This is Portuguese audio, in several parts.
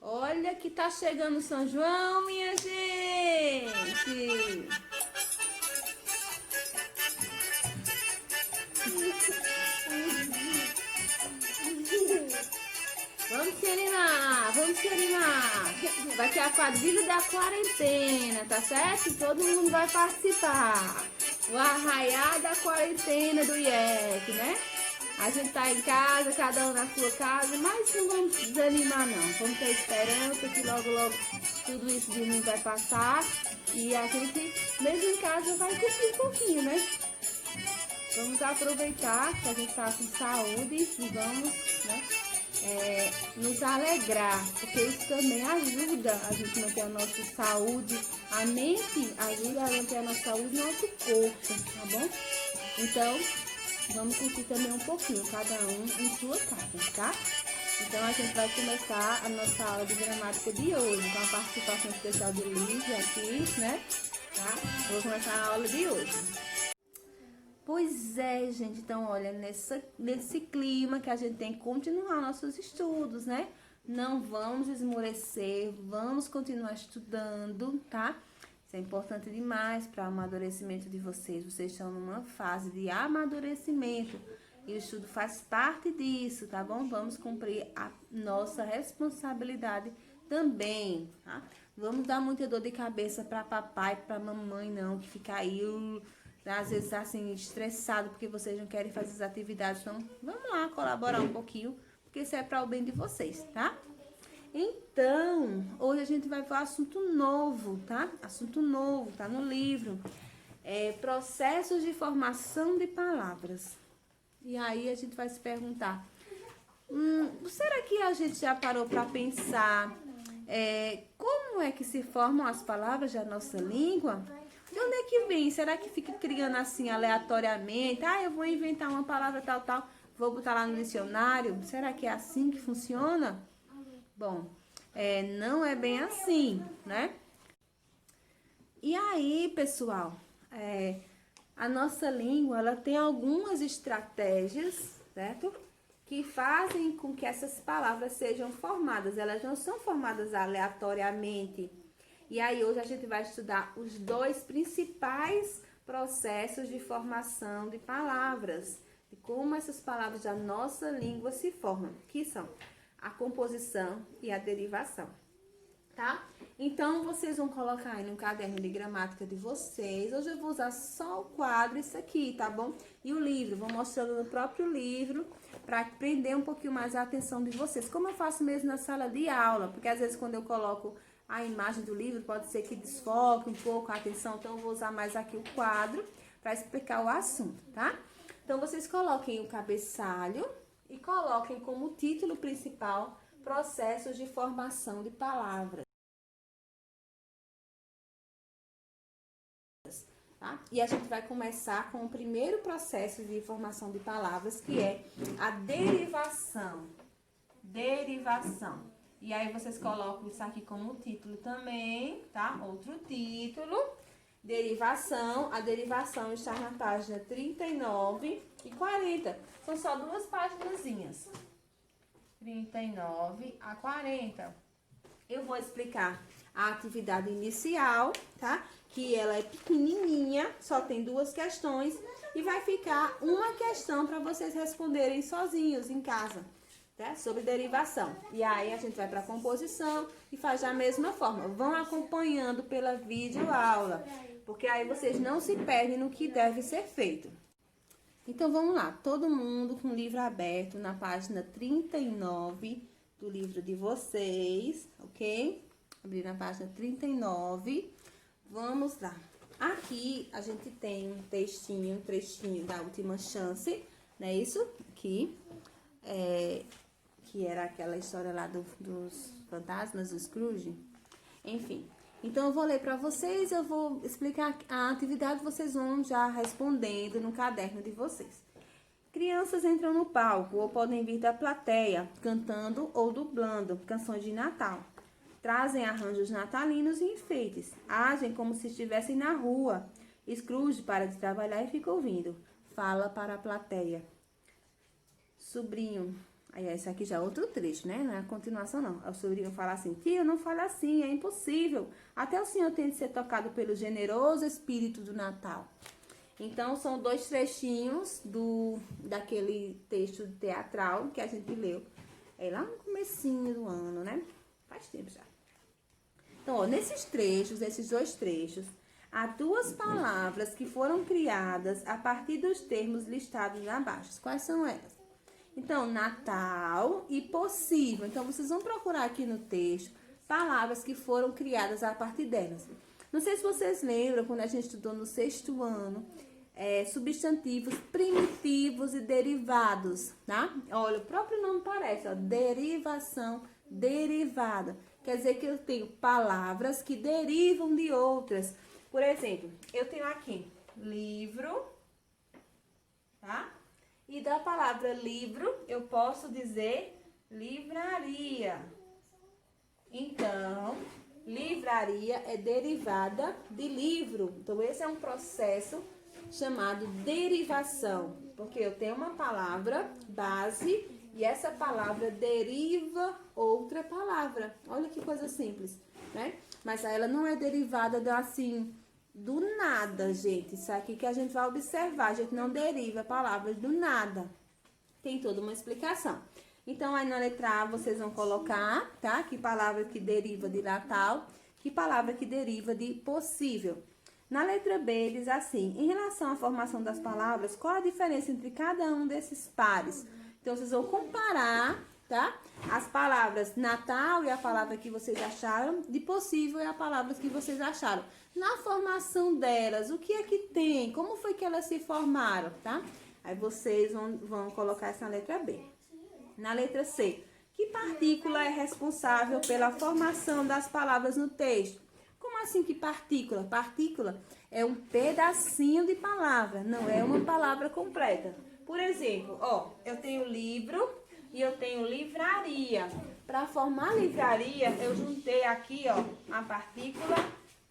Olha que tá chegando São João, minha gente! Vamos se animar, vamos se animar. Vai ter a quadrilha da quarentena, tá certo? Todo mundo vai participar. O arraiá da quarentena do IEC, né? A gente tá em casa, cada um na sua casa, mas não vamos desanimar não. Vamos ter esperança que logo, logo tudo isso de mim vai passar. E a gente, mesmo em casa, vai curtir um pouquinho, né? Vamos aproveitar que a gente tá com saúde e vamos, né? Nos alegrar, porque isso também ajuda a gente manter a nossa saúde, a mente ajuda a manter a nossa saúde e nosso corpo, tá bom? Então, vamos curtir também um pouquinho, cada um em sua casa, tá? Então, a gente vai começar a nossa aula de gramática de hoje, com a participação especial de Lígia aqui, né? Tá? Vou começar a aula de hoje. Pois é, gente, então olha, nesse clima que a gente tem que continuar nossos estudos, né? Não vamos esmorecer, vamos continuar estudando, tá? Isso é importante demais para o amadurecimento de vocês. Vocês estão numa fase de amadurecimento e o estudo faz parte disso, tá bom? Vamos cumprir a nossa responsabilidade também, tá? Vamos dar muita dor de cabeça para papai, para mamãe, não, que fica aí às vezes assim, estressado porque vocês não querem fazer as atividades. Então, vamos lá colaborar um pouquinho, porque isso é para o bem de vocês, tá? Então, hoje a gente vai para um assunto novo, tá? Assunto novo, tá no livro. Processos de formação de palavras. E aí a gente vai se perguntar, será que a gente já parou para pensar como é que se formam as palavras da nossa língua? De onde é que vem? Será que fica criando assim aleatoriamente? Eu vou inventar uma palavra tal, tal, vou botar lá no dicionário. Será que é assim que funciona? Bom, não é bem assim, né? E aí, pessoal, a nossa língua, ela tem algumas estratégias, certo? Que fazem com que essas palavras sejam formadas. Elas não são formadas aleatoriamente. E aí hoje a gente vai estudar os dois principais processos de formação de palavras, de como essas palavras da nossa língua se formam, que são a composição e a derivação, tá? Então, vocês vão colocar aí no caderno de gramática de vocês. Hoje eu vou usar só o quadro, isso aqui, tá bom? E o livro, vou mostrando no próprio livro, para prender um pouquinho mais a atenção de vocês. Como eu faço mesmo na sala de aula, porque às vezes quando eu coloco a imagem do livro, pode ser que desfoque um pouco a atenção, então eu vou usar mais aqui o quadro para explicar o assunto, tá? Então, vocês coloquem o cabeçalho e coloquem como título principal processos de formação de palavras. Tá? E a gente vai começar com o primeiro processo de formação de palavras, que é a derivação. Derivação. E aí, vocês colocam isso aqui como título também, tá? Outro título. Derivação. A derivação está na página 39 e 40. São só duas paginazinhas. 39 a 40. Eu vou explicar a atividade inicial, tá? Que ela é pequenininha, só tem duas questões. E vai ficar uma questão para vocês responderem sozinhos em casa. Tá? Sobre derivação. E aí a gente vai para a composição e faz da mesma forma. Vão acompanhando pela videoaula, porque aí vocês não se perdem no que deve ser feito. Então vamos lá, todo mundo com o livro aberto na página 39 do livro de vocês, ok? Abrir na página 39. Vamos lá. Aqui a gente tem um trechinho da última chance, não é isso? Aqui. Que era aquela história lá dos fantasmas do Scrooge. Enfim, então eu vou ler para vocês, eu vou explicar a atividade, vocês vão já respondendo no caderno de vocês. Crianças entram no palco ou podem vir da plateia, cantando ou dublando canções de Natal. Trazem arranjos natalinos e enfeites. Agem como se estivessem na rua. Scrooge para de trabalhar e fica ouvindo. Fala para a plateia. Sobrinho, Aí, esse aqui já é outro trecho, né? Não é a continuação, não. O sobrinho fala assim, tia, não fala assim, é impossível. Até o Senhor tem de ser tocado pelo generoso espírito do Natal. Então, são 2 trechinhos daquele texto teatral que a gente leu. É lá no comecinho do ano, né? Faz tempo já. Então, ó, nesses 2 trechos, há 2 palavras que foram criadas a partir dos termos listados abaixo. Quais são elas? Então, Natal e possível. Então, vocês vão procurar aqui no texto palavras que foram criadas a partir delas. Não sei se vocês lembram, quando a gente estudou no 6º ano, substantivos primitivos e derivados, tá? Olha, o próprio nome parece, ó, derivação, derivada. Quer dizer que eu tenho palavras que derivam de outras. Por exemplo, eu tenho aqui livro, tá? E da palavra livro, eu posso dizer livraria. Então, livraria é derivada de livro. Então, esse é um processo chamado derivação, porque eu tenho uma palavra base e essa palavra deriva outra palavra. Olha que coisa simples, né? Mas ela não é derivada do nada, gente. Isso aqui que a gente vai observar, a gente não deriva palavras do nada. Tem toda uma explicação. Então, aí na letra A vocês vão colocar, tá? Que palavra que deriva de Natal, que palavra que deriva de possível. Na letra B, diz assim, em relação à formação das palavras, qual a diferença entre cada um desses pares? Então, vocês vão comparar, tá? As palavras Natal e a palavra que vocês acharam, de possível é a palavra que vocês acharam. Na formação delas, o que é que tem? Como foi que elas se formaram, tá? Aí vocês vão colocar essa letra B. Na letra C, que partícula é responsável pela formação das palavras no texto? Como assim que partícula? Partícula é um pedacinho de palavra, não é uma palavra completa. Por exemplo, ó, eu tenho livro e eu tenho livraria. Para formar livraria, eu juntei aqui, ó, a partícula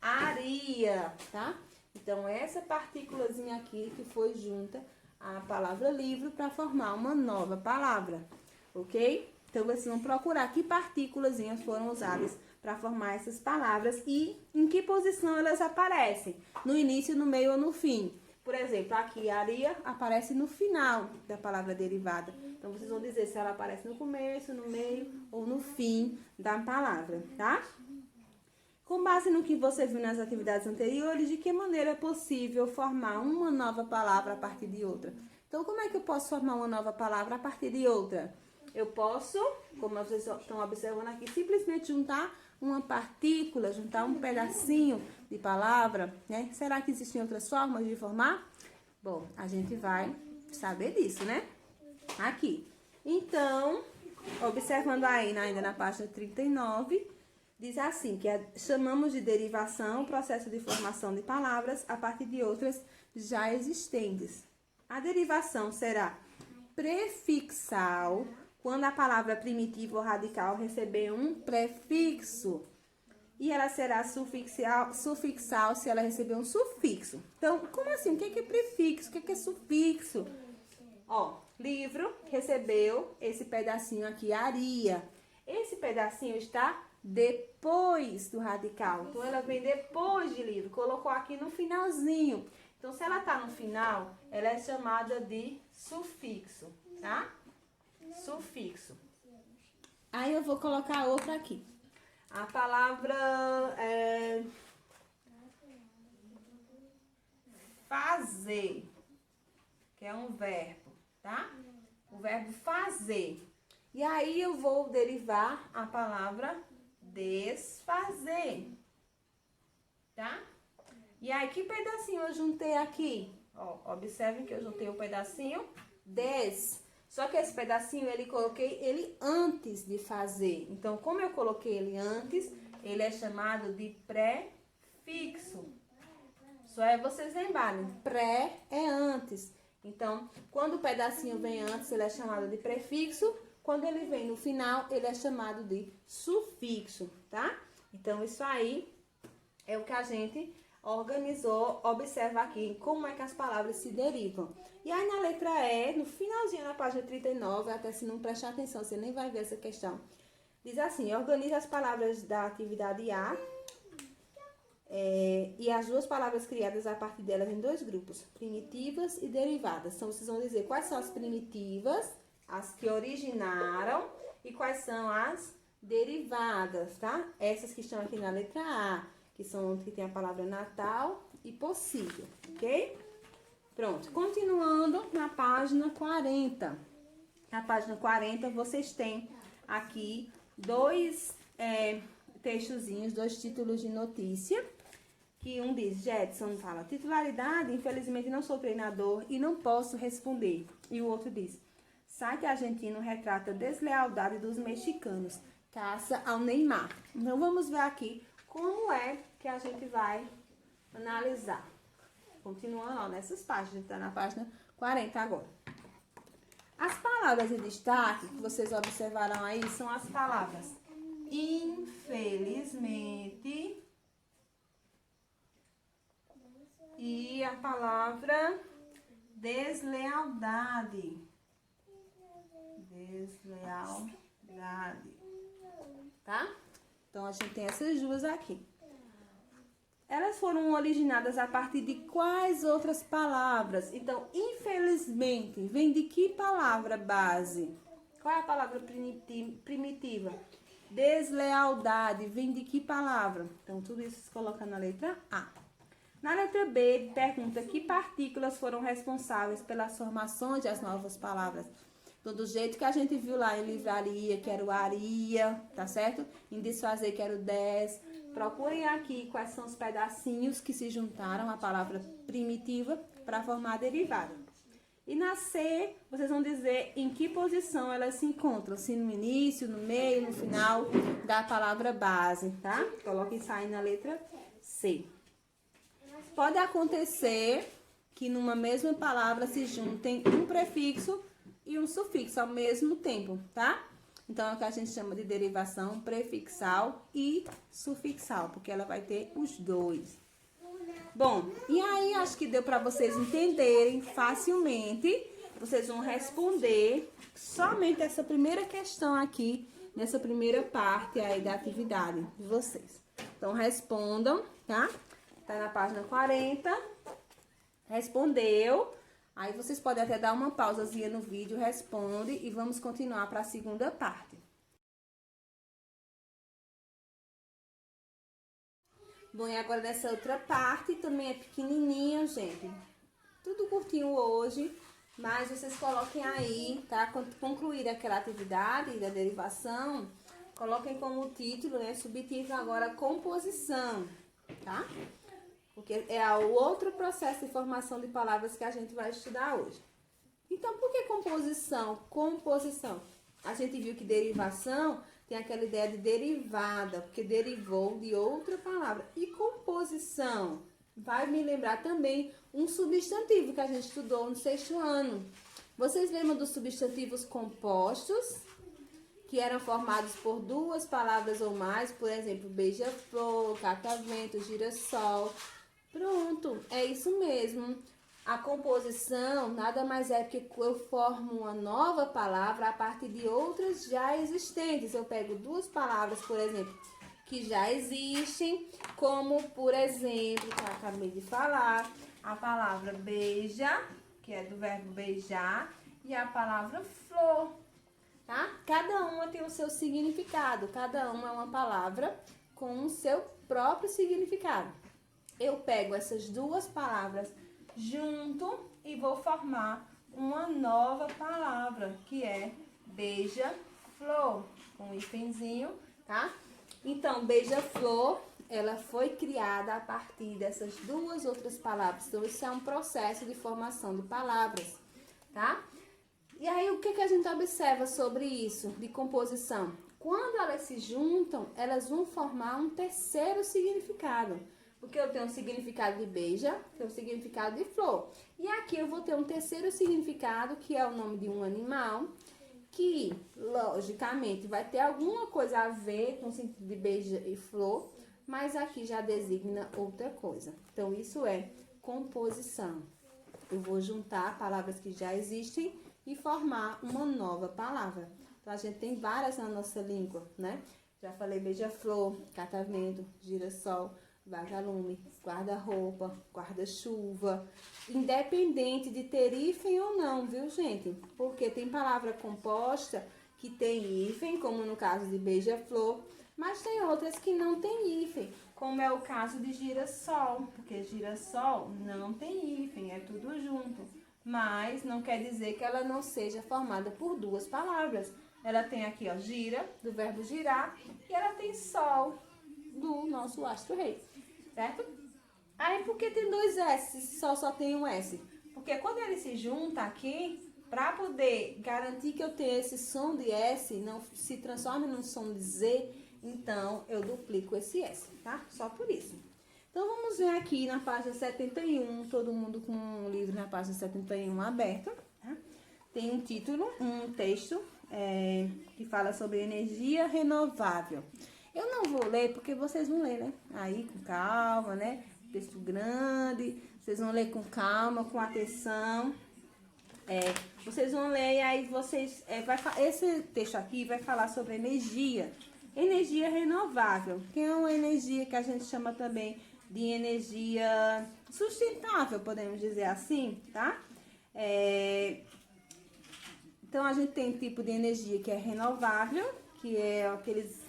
aria, tá? Então, essa partículazinha aqui que foi junta à palavra livro para formar uma nova palavra, ok? Então, vocês vão procurar que partículazinhas foram usadas para formar essas palavras e em que posição elas aparecem, no início, no meio ou no fim. Por exemplo, aqui aria aparece no final da palavra derivada. Então, vocês vão dizer se ela aparece no começo, no meio ou no fim da palavra, tá? Com base no que você viu nas atividades anteriores, de que maneira é possível formar uma nova palavra a partir de outra? Então, como é que eu posso formar uma nova palavra a partir de outra? Eu posso, como vocês estão observando aqui, simplesmente juntar uma partícula, juntar um pedacinho de palavra, né? Será que existem outras formas de formar? Bom, a gente vai saber disso, né? Aqui. Então, observando aí ainda na página 39, diz assim, que chamamos de derivação o processo de formação de palavras a partir de outras já existentes. A derivação será prefixal, quando a palavra primitiva ou radical receber um prefixo. E ela será sufixal se ela receber um sufixo. Então, como assim? O que é prefixo? O que é sufixo? Ó, livro recebeu esse pedacinho aqui, aria. Esse pedacinho está depois do radical. Então, ela vem depois de livro. Colocou aqui no finalzinho. Então, se ela está no final, ela é chamada de sufixo, tá? Sufixo. Aí, eu vou colocar outra aqui. A palavra fazer, que é um verbo, tá? O verbo fazer. E aí, eu vou derivar a palavra desfazer, tá? E aí, que pedacinho eu juntei aqui? Ó, observem que eu juntei o pedacinho des. Só que esse pedacinho, coloquei ele antes de fazer. Então, como eu coloquei ele antes, ele é chamado de prefixo. Só é vocês lembrarem, pré é antes. Então, quando o pedacinho vem antes, ele é chamado de prefixo. Quando ele vem no final, ele é chamado de sufixo, tá? Então, isso aí é o que a gente organizou, observa aqui como é que as palavras se derivam. E aí na letra E, no finalzinho da página 39, até se não prestar atenção, você nem vai ver essa questão. Diz assim, organiza as palavras da atividade A e as duas palavras criadas a partir delas em dois grupos, primitivas e derivadas. Então, vocês vão dizer quais são as primitivas, as que originaram, e quais são as derivadas, tá? Essas que estão aqui na letra A, que tem a palavra Natal e possível, ok? Pronto, continuando na página 40. Na página 40, vocês têm aqui dois textozinhos, dois títulos de notícia, que um diz, Jetson fala, titularidade, infelizmente não sou treinador e não posso responder. E o outro diz, site argentino retrata deslealdade dos mexicanos, caça ao Neymar. Então, vamos ver aqui como é que a gente vai analisar. Continuando ó, nessas páginas, tá na página 40 agora. As palavras em destaque que vocês observaram aí são as palavras infelizmente e a palavra deslealdade. Deslealdade. Tá? Então, a gente tem essas duas aqui. Elas foram originadas a partir de quais outras palavras? Então, infelizmente, vem de que palavra base? Qual é a palavra primitiva? Deslealdade, vem de que palavra? Então, tudo isso se coloca na letra A. Na letra B, pergunta que partículas foram responsáveis pelas formações das novas palavras. Então, do jeito que a gente viu lá em livraria, que era o aria, tá certo? Em desfazer, que era o des. Procurem aqui quais são os pedacinhos que se juntaram à palavra primitiva para formar a derivada. E na C, vocês vão dizer em que posição elas se encontram. Se no início, no meio, no final da palavra base, tá? Coloquem isso aí na letra C. Pode acontecer que numa mesma palavra se juntem um prefixo e um sufixo ao mesmo tempo, tá? Então, é o que a gente chama de derivação prefixal e sufixal, porque ela vai ter os dois. Bom, e aí acho que deu para vocês entenderem facilmente. Vocês vão responder somente essa primeira questão aqui, nessa primeira parte aí da atividade de vocês. Então, respondam, tá? Tá na página 40. Respondeu. Aí vocês podem até dar uma pausazinha no vídeo, responde e vamos continuar para a segunda parte. Bom, e agora nessa outra parte também é pequenininha, gente. Tudo curtinho hoje, mas vocês coloquem aí, tá? Quando concluir aquela atividade da derivação, coloquem como título, né? Subtítulo agora composição, tá? Porque é o outro processo de formação de palavras que a gente vai estudar hoje. Então, por que composição? Composição. A gente viu que derivação tem aquela ideia de derivada, porque derivou de outra palavra. E composição vai me lembrar também um substantivo que a gente estudou no 6º ano. Vocês lembram dos substantivos compostos? Que eram formados por duas palavras ou mais, por exemplo, beija-flor, catavento, girassol. Pronto, é isso mesmo. A composição nada mais é que eu formo uma nova palavra a partir de outras já existentes. Eu pego duas palavras, por exemplo, que já existem, como, por exemplo, que eu acabei de falar, a palavra beija, que é do verbo beijar, e a palavra flor, tá? Cada uma tem o seu significado, cada uma é uma palavra com o seu próprio significado. Eu pego essas duas palavras junto e vou formar uma nova palavra, que é beija-flor, com um hífenzinho, tá? Então, beija-flor, ela foi criada a partir dessas duas outras palavras. Então, isso é um processo de formação de palavras, tá? E aí, o que a gente observa sobre isso, de composição? Quando elas se juntam, elas vão formar um terceiro significado. Porque eu tenho um significado de beija, tenho um significado de flor. E aqui eu vou ter um terceiro significado, que é o nome de um animal, que, logicamente, vai ter alguma coisa a ver com o sentido de beija e flor, mas aqui já designa outra coisa. Então, isso é composição. Eu vou juntar palavras que já existem e formar uma nova palavra. Então, a gente tem várias na nossa língua, né? Já falei beija-flor, catavento, girassol, vagalume, guarda-roupa, guarda-chuva. Independente de ter hífen ou não, viu, gente? Porque tem palavra composta que tem hífen, como no caso de beija-flor, mas tem outras que não tem hífen, como é o caso de girassol, porque girassol não tem hífen, é tudo junto. Mas não quer dizer que ela não seja formada por duas palavras. Ela tem aqui, ó, gira, do verbo girar, e ela tem sol, do nosso astro-rei, certo? Aí, por que tem dois S se só tem um S? Porque quando ele se junta aqui, para poder garantir que eu tenho esse som de S, não se transforme num som de Z, então eu duplico esse S, tá? Só por isso. Então, vamos ver aqui na página 71, todo mundo com o livro na página 71 aberto, tá? Tem um título, um texto que fala sobre energia renovável. Eu não vou ler porque vocês vão ler, né? Aí com calma, né? Texto grande, vocês vão ler com calma, com atenção. Vocês vão ler e aí vocês... esse texto aqui vai falar sobre energia. Energia renovável, que é uma energia que a gente chama também de energia sustentável, podemos dizer assim, tá? Então, a gente tem tipo de energia que é renovável, que é aqueles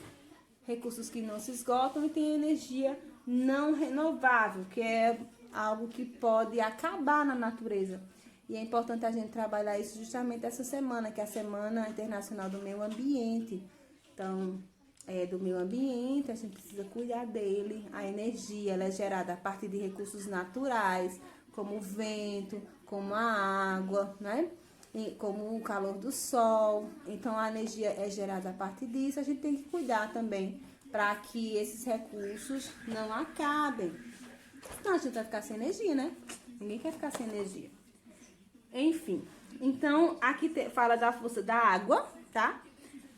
recursos que não se esgotam, e tem energia não renovável, que é algo que pode acabar na natureza. E é importante a gente trabalhar isso justamente essa semana, que é a Semana Internacional do Meio Ambiente. Então, do meio ambiente, a gente precisa cuidar dele. A energia, ela é gerada a partir de recursos naturais, como o vento, como a água, né? Como o calor do sol. Então, a energia é gerada a partir disso. A gente tem que cuidar também para que esses recursos não acabem. Senão a gente vai ficar sem energia, né? Ninguém quer ficar sem energia. Enfim, então aqui fala da força da água, tá?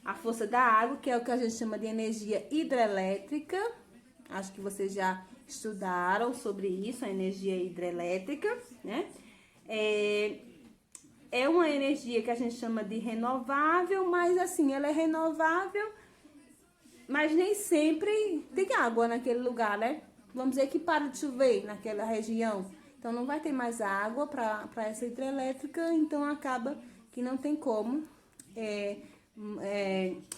A força da água, que é o que a gente chama de energia hidrelétrica. Acho que vocês já estudaram sobre isso, a energia hidrelétrica, né? É uma energia que a gente chama de renovável, mas assim, ela é renovável, mas nem sempre tem água naquele lugar, né? Vamos dizer que para de chover naquela região, então não vai ter mais água para essa hidrelétrica, então acaba que não tem como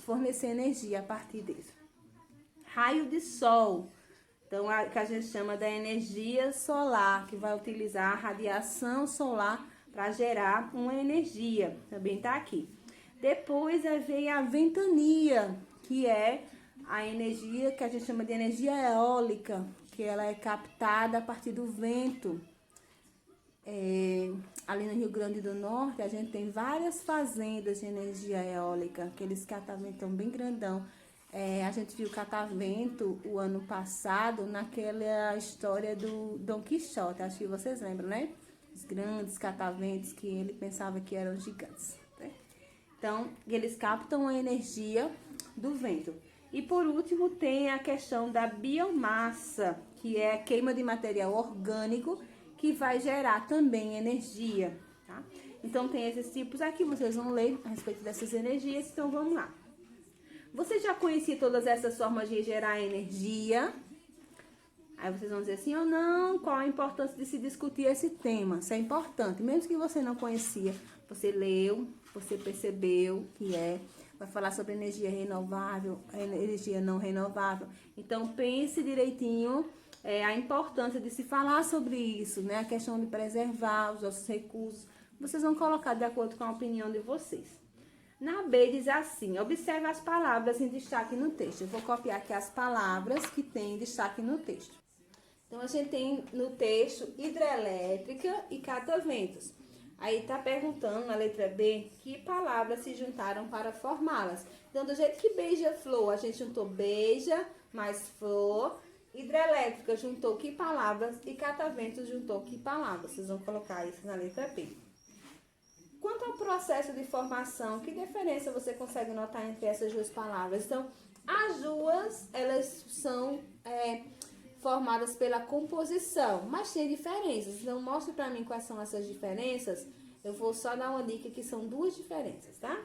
fornecer energia a partir disso. Raio de sol, então que a gente chama da energia solar, que vai utilizar a radiação solar para gerar uma energia, também tá aqui. Depois vem a ventania, que é a energia que a gente chama de energia eólica, que ela é captada a partir do vento. Ali no Rio Grande do Norte, a gente tem várias fazendas de energia eólica, aqueles cataventos bem grandão. A gente viu catavento o ano passado naquela história do Dom Quixote, acho que vocês lembram, né? Os grandes cataventos que ele pensava que eram gigantes, né? Então, eles captam a energia do vento. E por último, tem a questão da biomassa, que é a queima de material orgânico, que vai gerar também energia, tá? Então, tem esses tipos aqui, vocês vão ler a respeito dessas energias, então vamos lá. Você já conhecia todas essas formas de gerar energia? Aí vocês vão dizer assim ou não, qual a importância de se discutir esse tema? Isso é importante, mesmo que você não conhecia, você leu, você percebeu que vai falar sobre energia renovável, energia não renovável. Então, pense direitinho a importância de se falar sobre isso, né? A questão de preservar os nossos recursos. Vocês vão colocar de acordo com a opinião de vocês. Na B diz assim, observe as palavras em destaque no texto. Eu vou copiar aqui as palavras que tem destaque no texto. Então, a gente tem no texto hidrelétrica e cataventos. Aí tá perguntando na letra B que palavras se juntaram para formá-las. Então, do jeito que beija-flor, a gente juntou beija mais flor. Hidrelétrica juntou que palavras e cataventos juntou que palavras. Vocês vão colocar isso na letra B. Quanto ao processo de formação, que diferença você consegue notar entre essas duas palavras? Então, As duas, elas são formadas pela composição, mas tem diferenças. Então, mostre para mim quais são essas diferenças. Eu vou só dar uma dica que são duas diferenças, tá?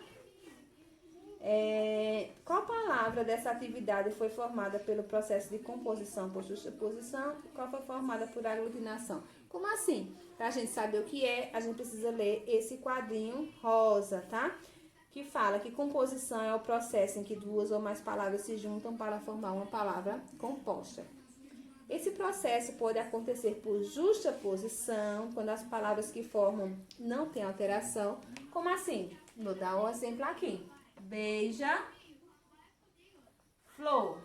Qual palavra dessa atividade foi formada pelo processo de composição por justaposição e qual foi formada por aglutinação? Como assim? Para a gente saber o que é, a gente precisa ler esse quadrinho rosa, tá? Que fala que composição é o processo em que duas ou mais palavras se juntam para formar uma palavra composta. Esse processo pode acontecer por justaposição, quando as palavras que formam não têm alteração. Como assim? Vou dar um exemplo aqui. Beija, flor.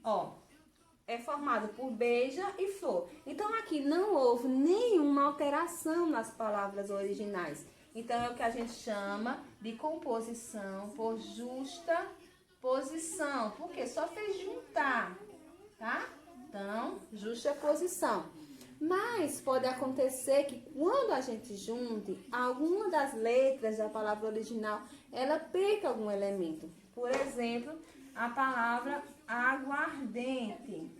Ó, é formado por beija e flor. Então, aqui não houve nenhuma alteração nas palavras originais. Então, é o que a gente chama de composição por justa posição. Porque só fez juntar, tá? Então, justa posição. Mas pode acontecer que quando a gente junte alguma das letras da palavra original, ela perca algum elemento. Por exemplo, a palavra aguardente.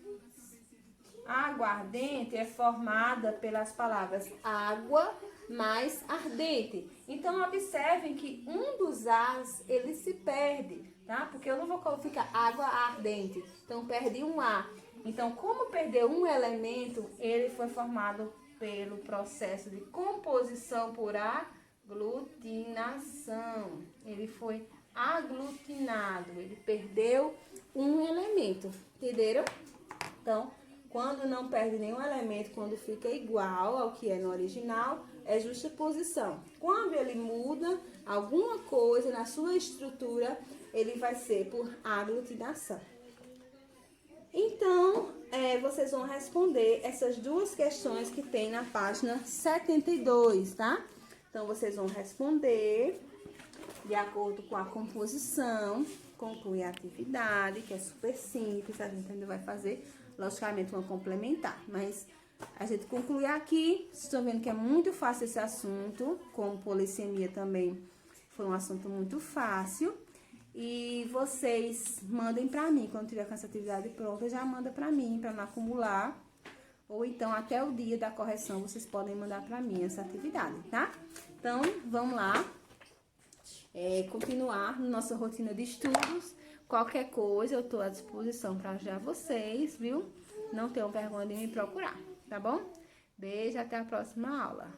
Aguardente é formada pelas palavras água mais ardente. Então, observem que um dos As, ele se perde, tá? Porque eu não vou ficar água ardente. Então, perdi um A. Então, como perdeu um elemento, ele foi formado pelo processo de composição por aglutinação. Ele foi aglutinado, ele perdeu um elemento, entenderam? Então, quando não perde nenhum elemento, quando fica igual ao que é no original, é justaposição. Quando ele muda alguma coisa na sua estrutura, ele vai ser por aglutinação. Então, vocês vão responder essas duas questões que tem na página 72, tá? Então, vocês vão responder de acordo com a composição, concluir a atividade, que é super simples, a gente ainda vai fazer, logicamente, uma complementar. Mas a gente conclui aqui, vocês estão vendo que é muito fácil esse assunto, como polissemia também foi um assunto muito fácil. E vocês mandem pra mim, quando tiver com essa atividade pronta, já manda pra mim, pra não acumular. Ou então, até o dia da correção, vocês podem mandar pra mim essa atividade, tá? Então, vamos lá. Continuar nossa rotina de estudos. Qualquer coisa, eu tô à disposição pra ajudar vocês, viu? Não tenham vergonha de me procurar, tá bom? Beijo, até a próxima aula.